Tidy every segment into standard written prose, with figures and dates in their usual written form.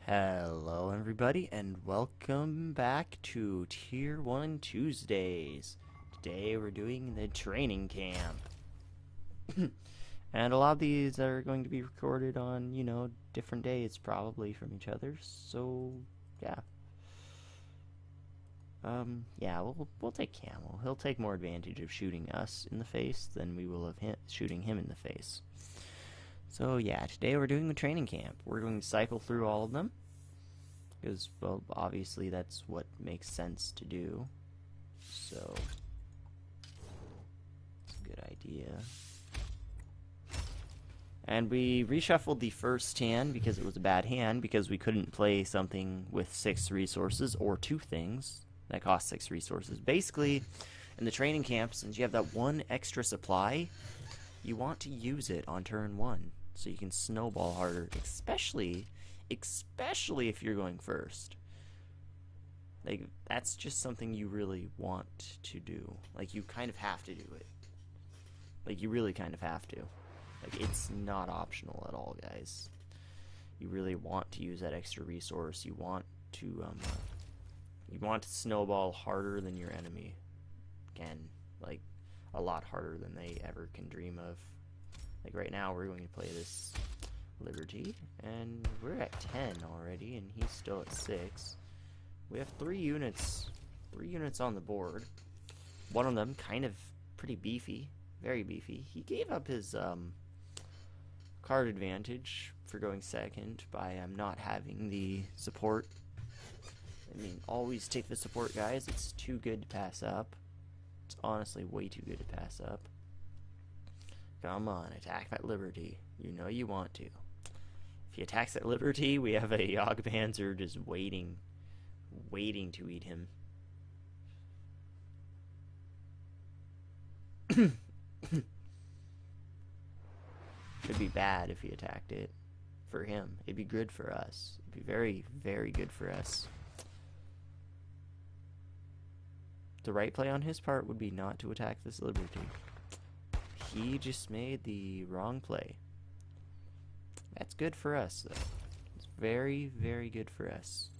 Hello everybody and welcome back to Tier 1 Tuesdays. Today we're doing the training camp. And a lot of these are going to be recorded on, different days probably from each other. So, yeah. We'll take Camel. He'll take more advantage of shooting us in the face than we will of shooting him in the face. So yeah, today we're doing the training camp. We're going to cycle through all of them. Because, well, obviously that's what makes sense to do. So, it's a good idea. And we reshuffled the first hand because it was a bad hand, because we couldn't play something with 6 resources, or 2 things that cost 6 resources. Basically, in the training camp, since you have that 1 extra supply, you want to use it on turn 1, so you can snowball harder, especially if you're going first. Like, that's just something you really want to do. Like, you kind of have to do it. Like, you really kind of have to. Like, it's not optional at all, guys. You really want to use that extra resource. You want to snowball harder than your enemy can. Like, a lot harder than they ever can dream of. Like, right now, we're going to play this Liberty, and we're at 10 already, and he's still at 6. We have 3 units on the board. One of them kind of pretty beefy, very beefy. He gave up his card advantage for going second by not having the support. I mean, always take the support, guys. It's too good to pass up. It's honestly way too good to pass up. Come on, attack that Liberty. You know you want to. If he attacks at Liberty, we have a Yogg-Panzer just waiting to eat him. Could be bad if he attacked it. For him, it'd be good for us. It'd be very, very good for us. The right play on his part would be not to attack this Liberty. He just made the wrong play. That's good for us, though. It's very, very good for us.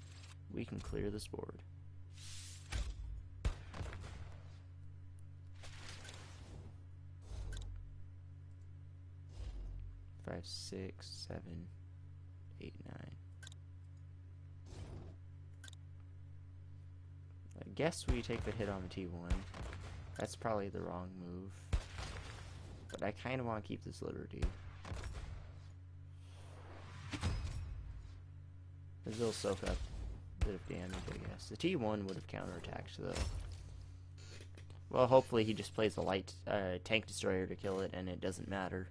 We can clear this board. Five, 6, 7, 8, 9. I guess we take the hit on the T1. That's probably the wrong move. But I kind of want to keep this Liberty. Because it'll soak up a bit of damage, I guess. The T1 would have counterattacked, though. Well, hopefully he just plays a light tank destroyer to kill it, and it doesn't matter.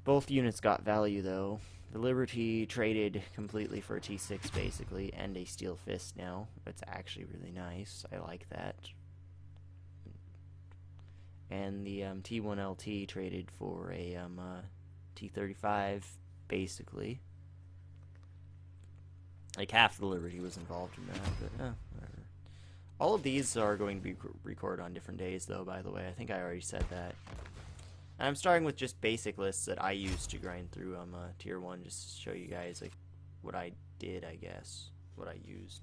Both units got value, though. The Liberty traded completely for a T6, basically, and a Steel Fist now. That's actually really nice. I like that. And the T1LT traded for a T35, basically. Like, half the Liberty was involved in that, but whatever. All of these are going to be recorded on different days, though, by the way. I think I already said that. And I'm starting with just basic lists that I use to grind through Tier 1, just to show you guys, like, what I did, I guess. What I used.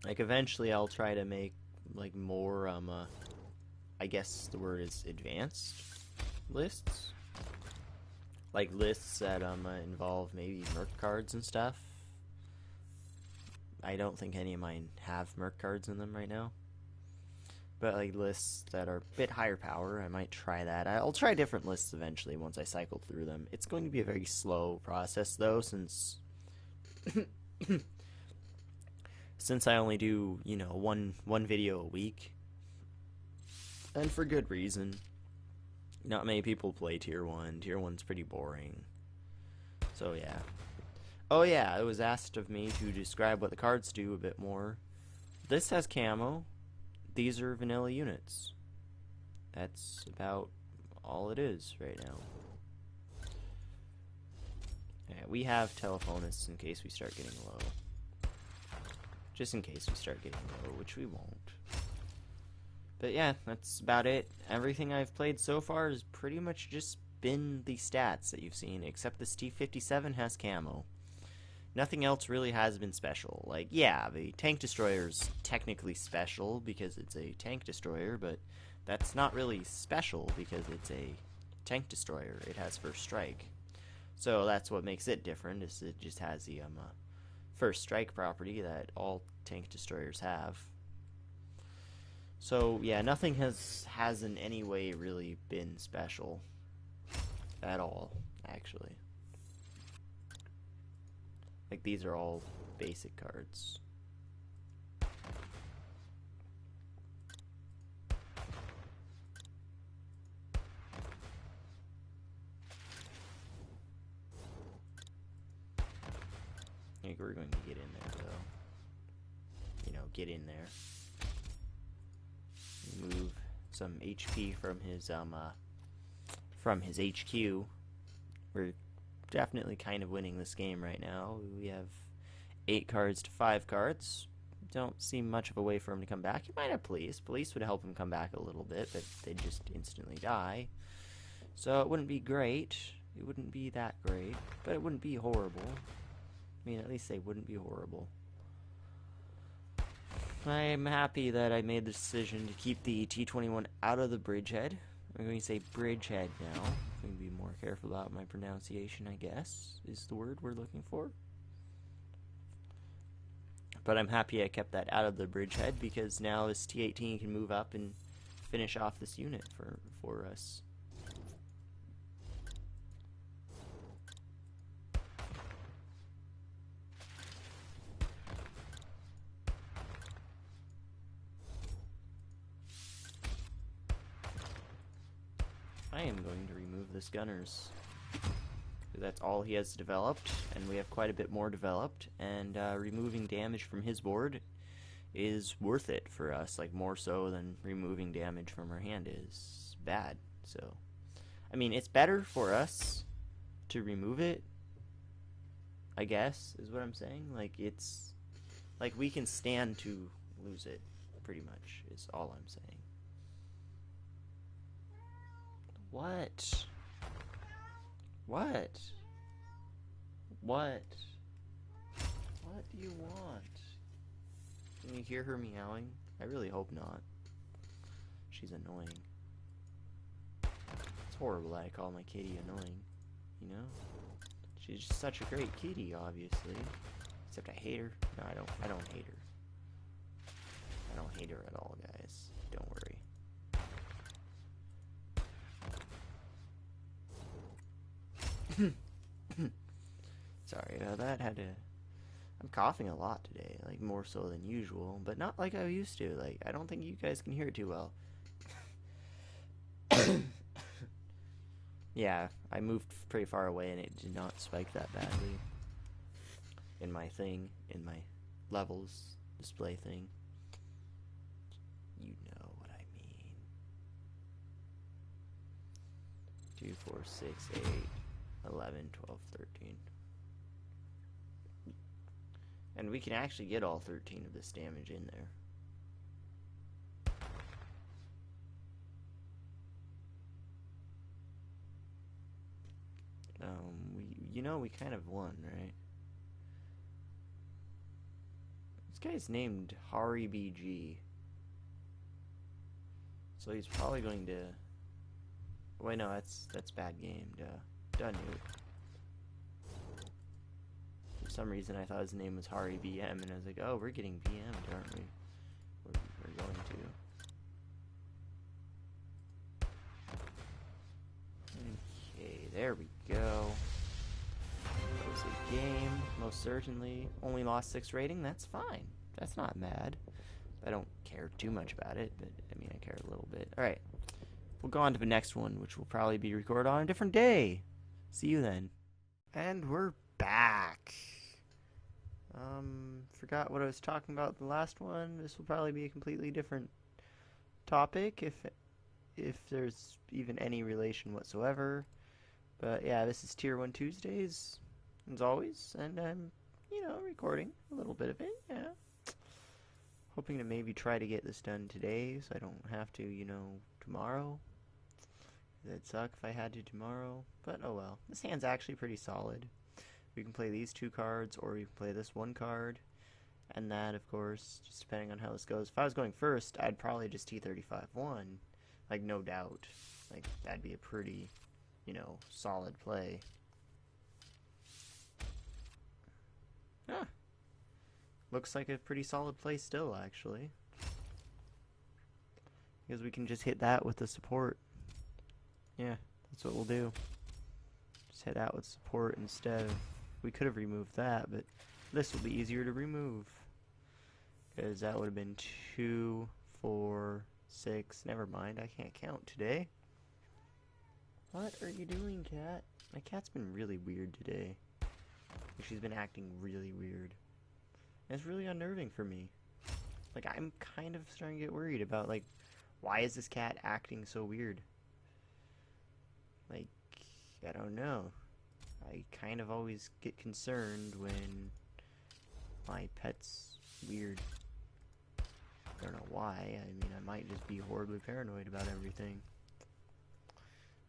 Like, eventually I'll try to make, like, more, I guess the word is advanced lists. Like, lists that, involve maybe Merc cards and stuff. I don't think any of mine have Merc cards in them right now. But, like, lists that are a bit higher power, I might try that. I'll try different lists eventually once I cycle through them. It's going to be a very slow process, though, since... since I only do, one video a week. And for good reason. Not many people play Tier 1. Tier 1's pretty boring. So, yeah. Oh, yeah, it was asked of me to describe what the cards do a bit more. This has camo. These are vanilla units. That's about all it is right now. Yeah, we have telephonists in case we start getting low. Just in case we start getting low, which we won't. But yeah, that's about it. Everything I've played so far has pretty much just been the stats that you've seen, except this T-57 has camo. Nothing else really has been special. Like, yeah, the tank destroyer's technically special because it's a tank destroyer, but that's not really special because it's a tank destroyer. It has first strike. So that's what makes it different, is it just has the first strike property that all tank destroyers have. So yeah, nothing has in any way really been special at all, actually. Like, these are all basic cards. I think we're going to get in there, though. You know, get in there. Move some HP from his HQ. We're definitely kind of winning this game right now. We have 8 cards to 5 cards. Don't see much of a way for him to come back. He might have police. Police would help him come back a little bit, but they'd just instantly die. So it wouldn't be great. It wouldn't be that great, but it wouldn't be horrible. I mean, at least they wouldn't be horrible. I'm happy that I made the decision to keep the T-21 out of the bridgehead. I'm going to say bridgehead now. I'm going to be more careful about my pronunciation, I guess, is the word we're looking for. But I'm happy I kept that out of the bridgehead because now this T-18 can move up and finish off this unit for us. I am going to remove this Gunners. That's all he has developed, and we have quite a bit more developed, and removing damage from his board is worth it for us, like more so than removing damage from our hand is bad. So, I mean, it's better for us to remove it, I guess, is what I'm saying. Like, it's, like, we can stand to lose it, pretty much, is all I'm saying. What? What? What? What do you want? Can you hear her meowing? I really hope not. She's annoying. It's horrible that I call my kitty annoying, you know? She's just such a great kitty, obviously. Except I hate her. No, I don't hate her. I don't hate her at all, guys. Don't worry. Sorry about that. I'm coughing a lot today, like more so than usual, but not like I used to. Like, I don't think you guys can hear it too well. Yeah, I moved pretty far away and it did not spike that badly in my thing, in my levels display thing. You know what I mean. 2, 4, 6, 8, 11, 12, 13. And we can actually get all 13 of this damage in there. We kind of won, right? This guy's named Hari BG. So he's probably going to... Wait, no, that's bad game. Done, dude. For some reason I thought his name was Hari BM, and I was like, oh, we're getting BM'd, aren't we? We're going to. Okay, there we go. That was a game, most certainly. Only lost 6 rating, that's fine. That's not bad. I don't care too much about it, but I mean, I care a little bit. Alright, we'll go on to the next one, which will probably be recorded on a different day. See you then. And we're back. Forgot what I was talking about in the last one. This will probably be a completely different topic, if there's even any relation whatsoever. But yeah, this is Tier 1 Tuesdays, as always, and I'm, recording a little bit of it, yeah. Hoping to maybe try to get this done today so I don't have to, you know, tomorrow. It'd suck if I had to tomorrow, but oh well. This hand's actually pretty solid. We can play these 2 cards, or we can play this 1 card, and that, of course, just depending on how this goes. If I was going first, I'd probably just T35-1, like, no doubt. Like, that'd be a pretty, you know, solid play. Ah, looks like a pretty solid play still, actually. Because we can just hit that with the support. Yeah, that's what we'll do. Just hit that with support instead of... We could have removed that, but this will be easier to remove. Because that would have been 2, 4, 6... Never mind, I can't count today. What are you doing, cat? My cat's been really weird today. She's been acting really weird. And it's really unnerving for me. Like, I'm kind of starting to get worried about, like, why is this cat acting so weird? Like, I don't know. I kind of always get concerned when my pet's weird. I don't know why. I mean, I might just be horribly paranoid about everything.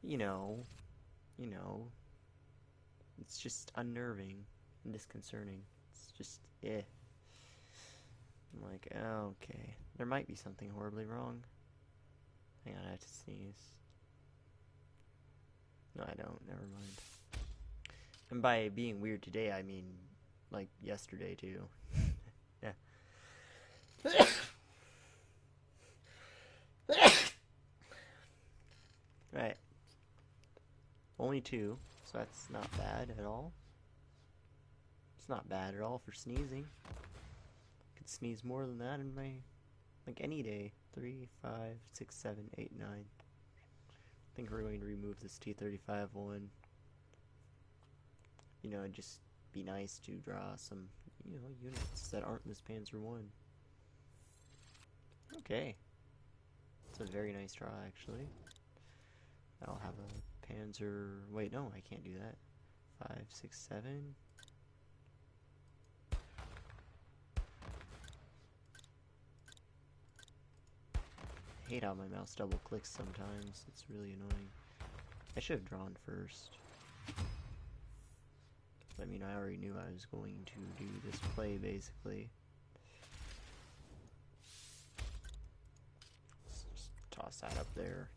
You know. It's just unnerving and disconcerting. It's just, I'm like, oh, okay. There might be something horribly wrong. Hang on, I have to sneeze. No, I don't. Never mind. And by being weird today, I mean, like, yesterday, too. Yeah. Right. Only 2, so that's not bad at all. It's not bad at all for sneezing. I could sneeze more than that in my, like, any day. 3, 5, 6, 7, 8, 9. I think we're going to remove this T35-1. You know, it'd just be nice to draw some, you know, units that aren't this Panzer 1. Okay. It's a very nice draw, actually. I'll have a Panzer... Wait, no, I can't do that. 5, 6, 7... I hate how my mouse double clicks sometimes. It's really annoying. I should have drawn first. I mean, I already knew I was going to do this play, basically. Let's just toss that up there.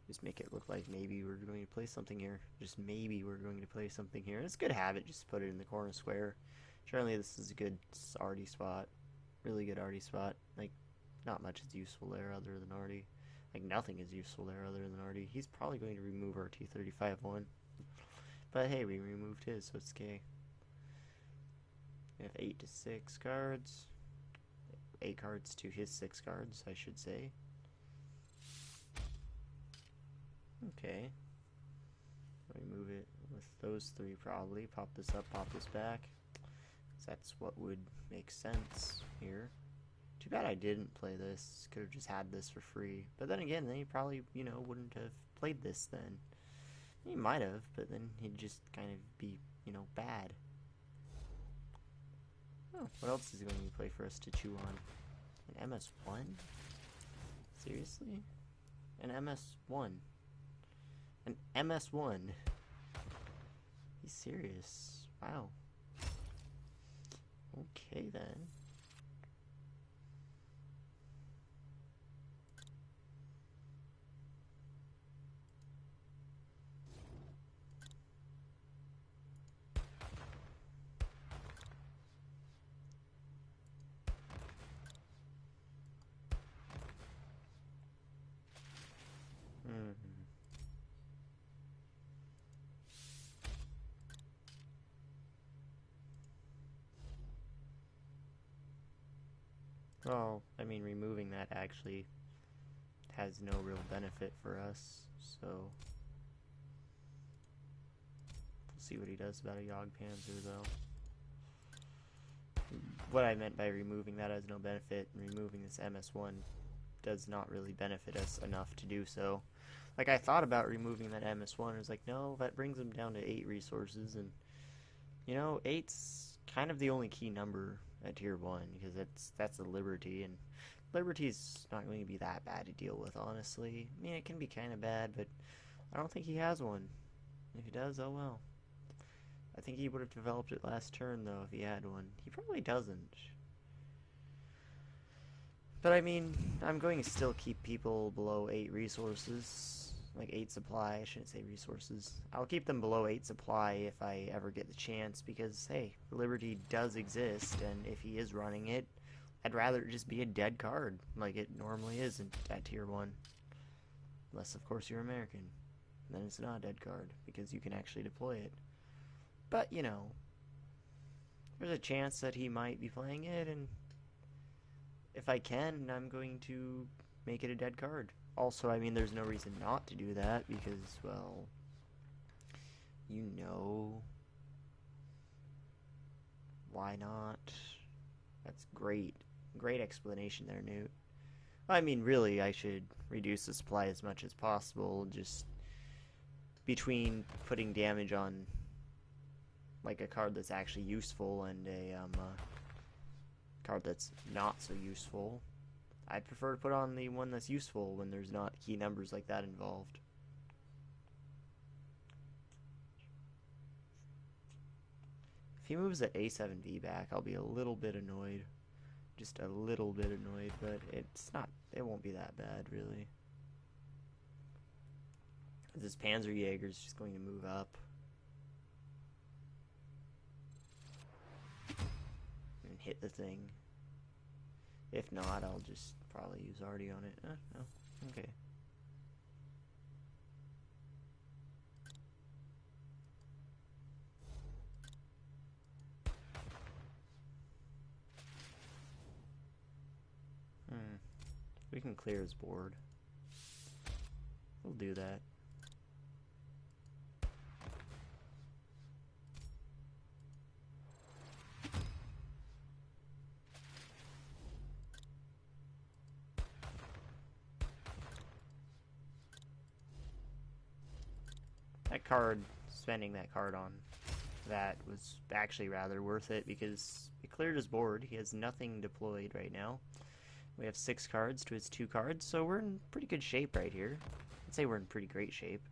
Just make it look like maybe we're going to play something here. Just maybe we're going to play something here. It's a good habit, just put it in the corner square. Generally, this is a good arty spot. Really good arty spot. Like, not much is useful there other than arty. Like, nothing is useful there other than arty. He's probably going to remove our T35-1. But hey, we removed his, so it's okay. We have 8 to 6 cards. 8 cards to his 6 cards, I should say. Okay. Remove it with those 3 probably. Pop this up, pop this back. 'Cause that's what would make sense here. Too bad I didn't play this. Could have just had this for free. But then again, then he probably, you know, wouldn't have played this then. He might have, but then he'd just kind of be, you know, bad. Oh, what else is he going to play for us to chew on? An MS-1? Seriously? An MS-1? An MS-1? He's serious. Wow. Okay then. Well, I mean, removing that actually has no real benefit for us, so we'll see what he does about a Jagdpanzer, though. What I meant by removing that has no benefit, and removing this MS-1 does not really benefit us enough to do so. Like, I thought about removing that MS-1, I was like, no, that brings him down to 8 resources, and, you know, 8's kind of the only key number at tier 1, because that's a Liberty, and Liberty's not going to be that bad to deal with, honestly. I mean, it can be kind of bad, but I don't think he has one. If he does, oh well. I think he would have developed it last turn, though, if he had one. He probably doesn't. But I mean, I'm going to still keep people below 8 resources. Like 8 supply, I shouldn't say resources. I'll keep them below 8 supply if I ever get the chance, because, hey, Liberty does exist, and if he is running it, I'd rather it just be a dead card, like it normally is at tier 1. Unless, of course, you're American. Then it's not a dead card, because you can actually deploy it. But, you know, there's a chance that he might be playing it, and if I can, I'm going to make it a dead card. Also, I mean, there's no reason not to do that, because, well, you know, why not? That's great. Great explanation there, Newt. I mean, really, I should reduce the supply as much as possible, just between putting damage on, like, a card that's actually useful and a card that's not so useful. I'd prefer to put on the one that's useful when there's not key numbers like that involved. If he moves that A7V back, I'll be a little bit annoyed. Just a little bit annoyed, but it won't be that bad, really. This Panzerjäger's just going to move up. And hit the thing. If not, I'll just probably use Artie on it. No. Okay. We can clear his board. We'll do that. That card, spending that card on that was actually rather worth it, because it cleared his board. He has nothing deployed right now. We have 6 cards to his 2 cards, so we're in pretty good shape right here. I'd say we're in pretty great shape.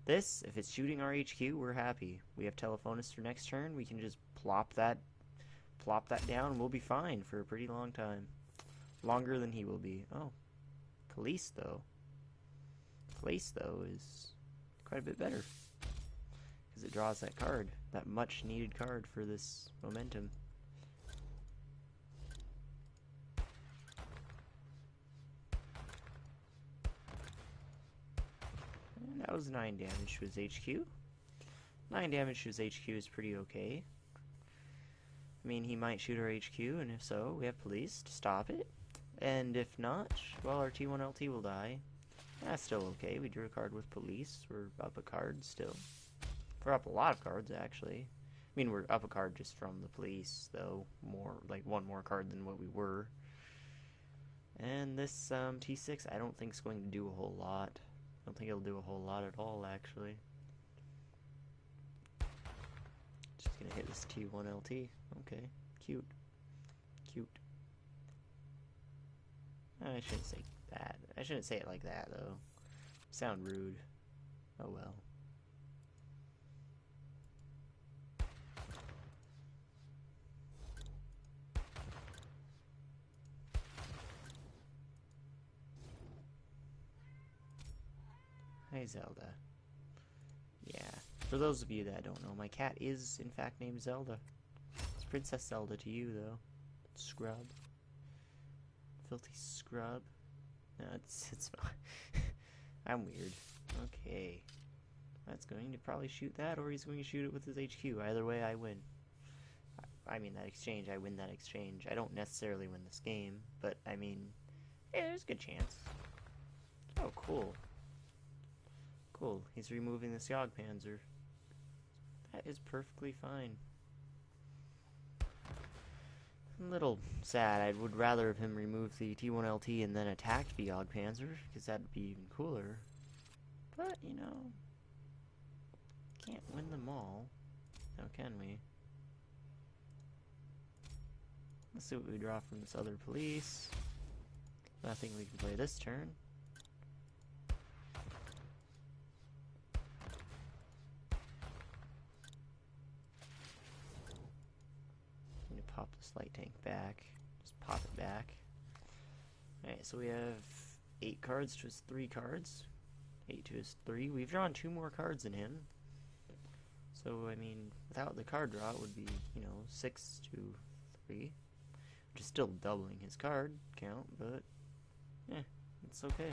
This, if it's shooting our HQ, we're happy. We have Telephonus for next turn. We can just plop that down, and we'll be fine for a pretty long time. Longer than he will be. Oh, Police, though. Police, though, is quite a bit better, because it draws that card, that much-needed card for this momentum. And that was 9 damage to his HQ. 9 damage to his HQ is pretty okay. I mean, he might shoot our HQ, and if so, we have Police to stop it. And if not, well, our T1LT will die. That's still okay. We drew a card with Police. We're up a card still. We're up a lot of cards, actually. I mean, we're up a card just from the Police, though. More, like, one more card than what we were. And this T6, I don't think is going to do a whole lot. I don't think it'll do a whole lot at all, actually. Just gonna hit this T1LT. Okay, cute. Cute. I shouldn't say that. I shouldn't say it like that, though. Sound rude. Oh well. Hi, Zelda. Yeah. For those of you that don't know, my cat is, in fact, named Zelda. It's Princess Zelda to you, though. Scrub. Filthy scrub. No, it's fine. I'm weird. Okay. That's going to probably shoot that, or he's going to shoot it with his HQ. Either way, I win. I mean, that exchange, I win that exchange. I don't necessarily win this game, but, I mean, yeah, there's a good chance. Oh, cool. Cool. He's removing the Jagdpanzer. That is perfectly fine. I'm a little sad. I would rather have him remove the T1LT and then attack the Jagdpanzer, because that'd be even cooler. But, you know, can't win them all. Now can we? Let's see what we draw from this other police. Nothing we can play this turn. I'm gonna pop this light tank back. Just pop it back. Alright, so we have 8 cards to his 3 cards. 8 to his 3. We've drawn 2 more cards than him. So, I mean, without the card draw, it would be, 6 to 3. Which is still doubling his card count, but, it's okay.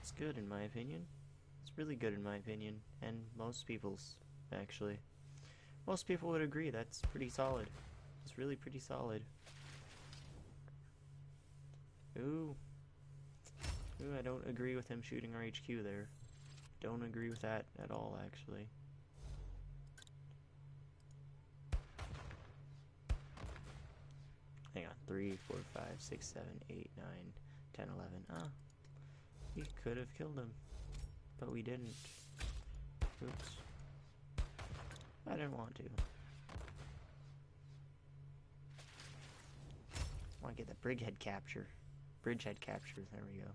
It's good in my opinion. It's really good in my opinion, and most people's, actually. Most people would agree that's pretty solid. It's really pretty solid. Ooh, I don't agree with him shooting our HQ there. Don't agree with that at all, actually. Hang on. 3, 4, 5, 6, 7, 8, 9, 10, 11. Ah. We could have killed him. But we didn't. Oops. I didn't want to. I want to get the Brighead capture. Bridgehead capture. There we go.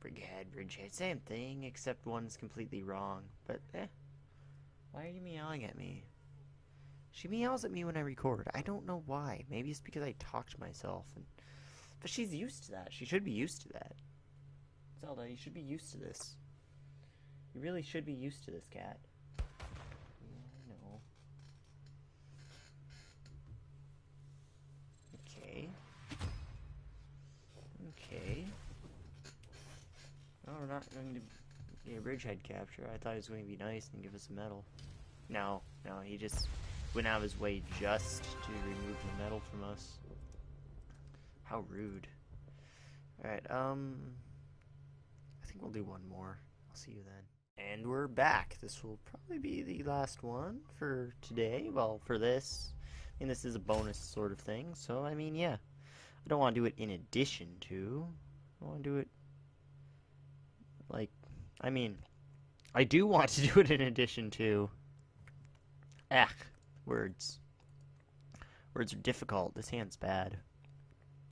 Bridgehead. Same thing, except one's completely wrong. But, why are you meowing at me? She meows at me when I record. I don't know why. Maybe it's because I talk to myself. But she's used to that. She should be used to that. Zelda, you should be used to this. You really should be used to this, cat. Yeah, I know. Okay. Okay. Oh, we're not going to get a Bridgehead capture. I thought he was going to be nice and give us a medal. No, he just went out of his way just to remove the medal from us. How rude. Alright, I think we'll do one more. I'll see you then. And we're back. This will probably be the last one for today. Well, for this. I mean, this is a bonus sort of thing. So, I mean, yeah. I don't want to do it in addition to. I want to do it like, I mean, I do want to do it in addition to. Words. Words are difficult. This hand's bad.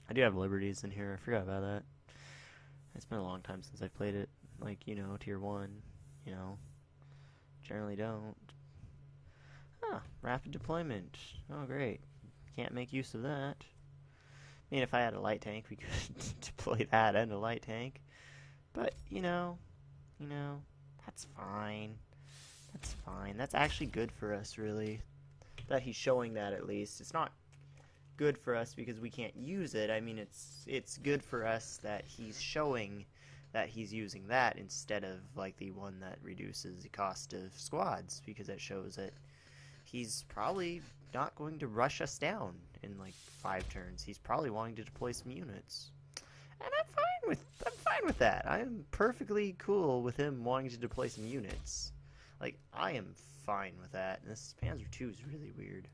I do have liberties in here. I forgot about that. It's been a long time since I played it. Like, tier 1. Generally don't. Rapid deployment. Oh, great. Can't make use of that. I mean, if I had a light tank, we could deploy that and a light tank. But, that's fine. That's fine. That's actually good for us, really. That he's showing that, at least. It's not good for us because we can't use it. I mean, it's good for us that he's showing that he's using that instead of, like, the one that reduces the cost of squads, because it shows that he's probably not going to rush us down in, like, 5 turns. He's probably wanting to deploy some units. And I'm fine with that. I am perfectly cool with him wanting to deploy some units. Like, I am fine with that. And this Panzer II is really weird.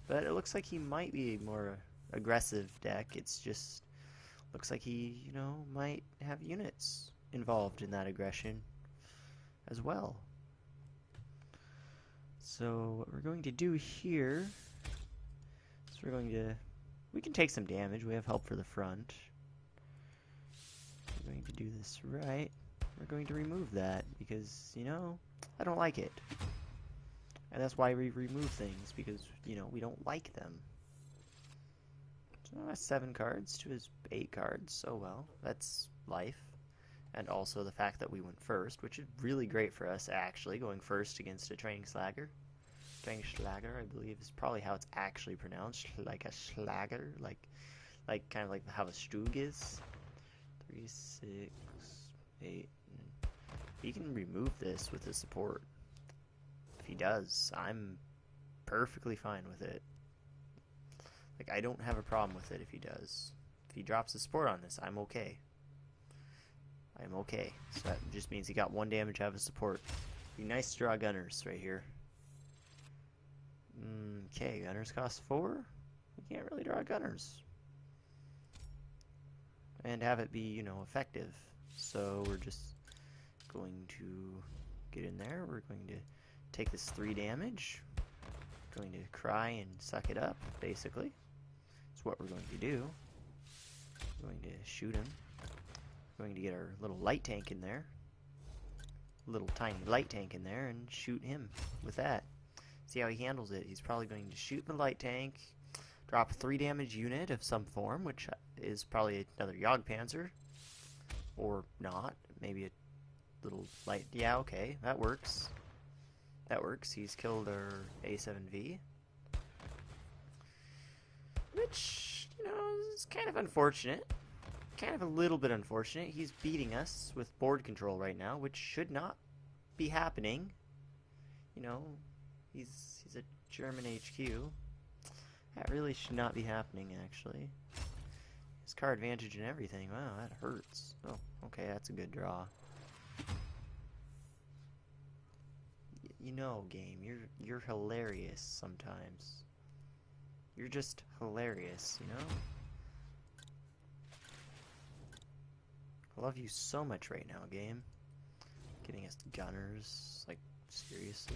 But it looks like he might be a more aggressive deck. It's just looks like he, might have units involved in that aggression as well. So what we're going to do here is we can take some damage. We have help for the front. We're going to do this right. We're going to remove that because, I don't like it. And that's why we remove things, because, we don't like them. So that's 7 cards to his 8 cards. So, well, that's life. And also the fact that we went first, which is really great for us, actually, going first against a training slagger. Training slagger, I believe, is probably how it's actually pronounced. Like a slagger. Like kind of like how a Stug is. 3, 6, 8. He can remove this with his support. If he does, I'm perfectly fine with it. Like, I don't have a problem with it if he does. If he drops the support on this, I'm okay. I'm okay. So that just means he got 1 damage out of his support. Be nice to draw gunners right here. Okay, gunners cost 4. We can't really draw gunners. And have it be, effective. So we're just going to get in there. We're going to take this 3 damage. going to cry and suck it up, basically. That's what we're going to do. We're going to shoot him. We're going to get our little light tank in there. Little tiny light tank in there and shoot him with that. See how he handles it. He's probably going to shoot the light tank, drop a 3 damage unit of some form, which is probably another Jagdpanzer. Or not. Maybe a little light. Yeah, okay. That works. That works. He's killed our A7V. Which, you know, is kind of unfortunate. Kind of a little bit unfortunate. He's beating us with board control right now, which should not be happening. You know, he's a German HQ. That really should not be happening, actually. His car advantage and everything. Wow, that hurts. Oh, okay, that's a good draw. You know, game, you're hilarious sometimes. You're just hilarious, you know? I love you so much right now, game. Giving us gunners, like, seriously?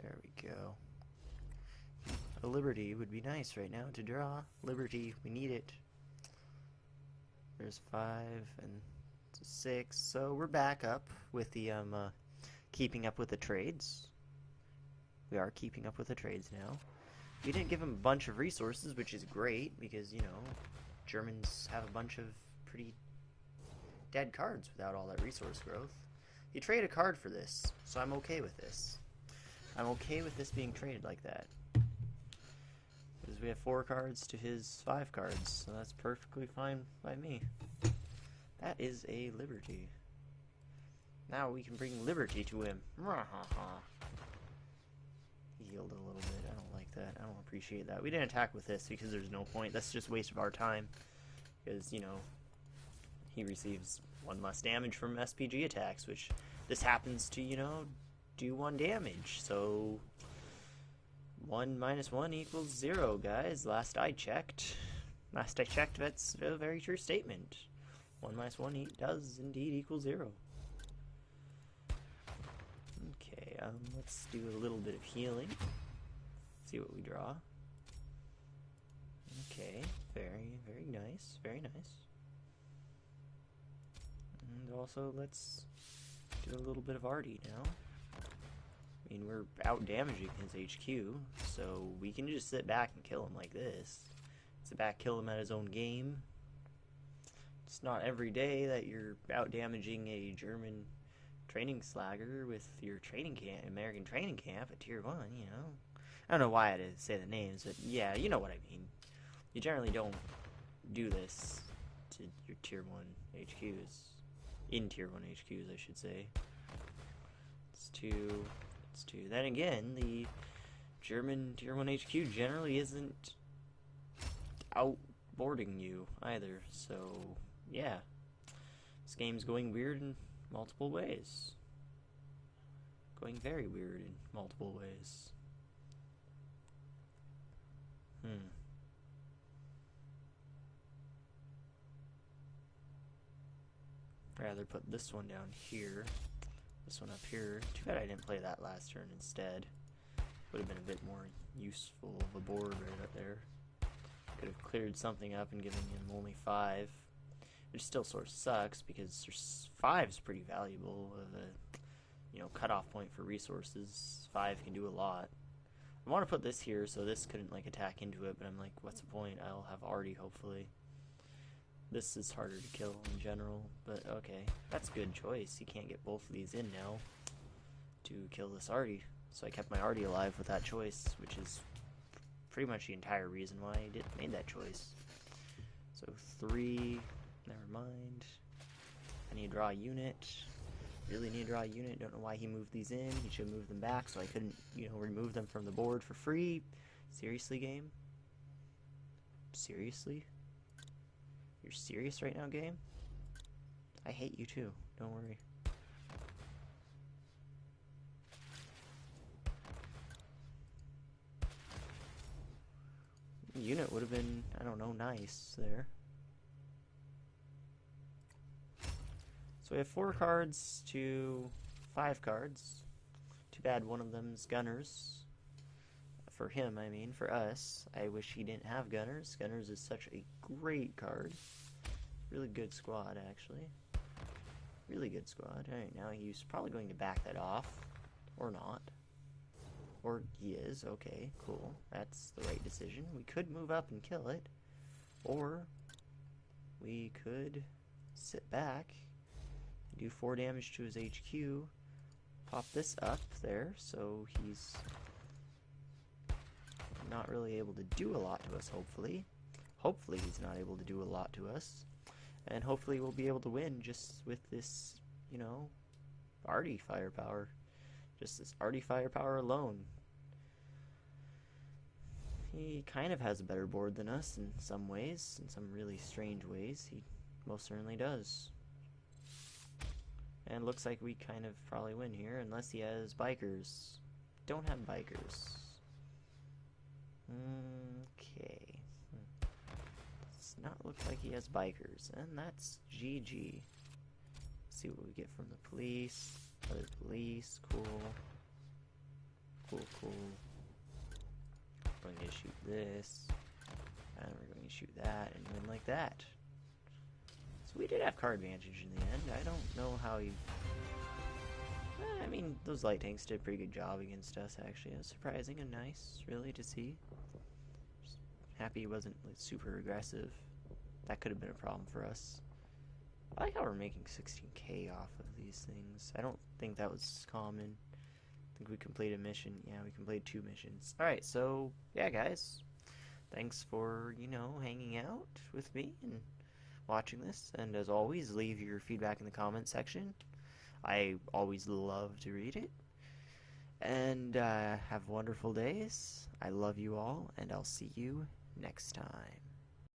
There we go. A Liberty would be nice right now to draw. Liberty, we need it. There's 5 and 6, so we're back up with the keeping up with the trades. We are keeping up with the trades now. We didn't give him a bunch of resources, which is great because, you know, Germans have a bunch of pretty dead cards without all that resource growth. You trade a card for this, so I'm okay with this. I'm okay with this being traded like that. Because we have 4 cards to his 5 cards, so that's perfectly fine by me. That is a Liberty. Now we can bring Liberty to him. He healed a little bit. I don't like that. I don't appreciate that. We didn't attack with this because there's no point. That's just a waste of our time. Because, you know, he receives 1 less damage from SPG attacks, which this happens to, you know, do 1 damage. So 1 minus 1 equals 0, guys. Last I checked, that's a very true statement. 1 minus 1 does indeed equal 0. Okay, let's do a little bit of healing. See what we draw. Okay, very, very nice, very nice. And also, let's do a little bit of arty now. I mean, we're out damaging his HQ, so we can just sit back and kill him like this. Sit back, kill him at his own game. It's not every day that you're out damaging a German training slagger with your training camp, American training camp at tier 1, you know. I don't know why I didn't say the names, but yeah, you know what I mean. You generally don't do this to your tier 1 HQs. In tier 1 HQs, I should say. It's 2. Then again, the German tier 1 HQ generally isn't outboarding you either, so yeah. This game's going weird in multiple ways. Going very weird in multiple ways. Rather put this one down here. This one up here. Too bad I didn't play that last turn instead. Would have been a bit more useful of a board right up there. Could have cleared something up and given him only 5. Which still sort of sucks because 5 is pretty valuable of a, you know, cutoff point for resources. 5 can do a lot. I want to put this here so this couldn't like attack into it, but I'm like, what's the point? I'll have arty hopefully. This is harder to kill in general, but okay. That's a good choice. You can't get both of these in now to kill this arty. So I kept my arty alive with that choice, which is pretty much the entire reason why I made that choice. So 3, never mind. I need to draw a unit. Really need to draw a unit. Don't know why he moved these in. He should move them back so I couldn't, you know, remove them from the board for free. Seriously, game? Seriously? You're serious right now, game? I hate you too. Don't worry. Unit would have been, I don't know, nice there. So we have 4 cards to 5 cards. Too bad one of them's Gunners. For him, I mean. For us, I wish he didn't have Gunners. Gunners is such a great card. Really good squad, actually. Really good squad. Alright, now he's probably going to back that off. Or not. Or he is. Okay, cool. That's the right decision. We could move up and kill it. Or we could sit back, do 4 damage to his HQ, pop this up there, so he's not really able to do a lot to us, hopefully. Hopefully he's not able to do a lot to us. And hopefully we'll be able to win just with this, you know, arty firepower. Just this arty firepower alone. He kind of has a better board than us in some ways, in some really strange ways. He most certainly does. And looks like we kind of probably win here, unless he has bikers. Don't have bikers. Okay. Does not look like he has bikers, and that's GG. See what we get from the police. Other police, cool. Cool, cool. We're going to shoot this, and we're going to shoot that, and win like that. So we did have card advantage in the end. I don't know how you... I mean, those light tanks did a pretty good job against us, actually. It was surprising and nice, really, to see. Just happy he wasn't like, super aggressive. That could have been a problem for us. I like how we're making 16k off of these things. I don't think that was common. I think we completed a mission. Yeah, we completed 2 missions. Alright, so, yeah, guys. Thanks for, you know, hanging out with me and watching this. And as always, leave your feedback in the comment section. I always love to read it. And have wonderful days. I love you all, and I'll see you next time.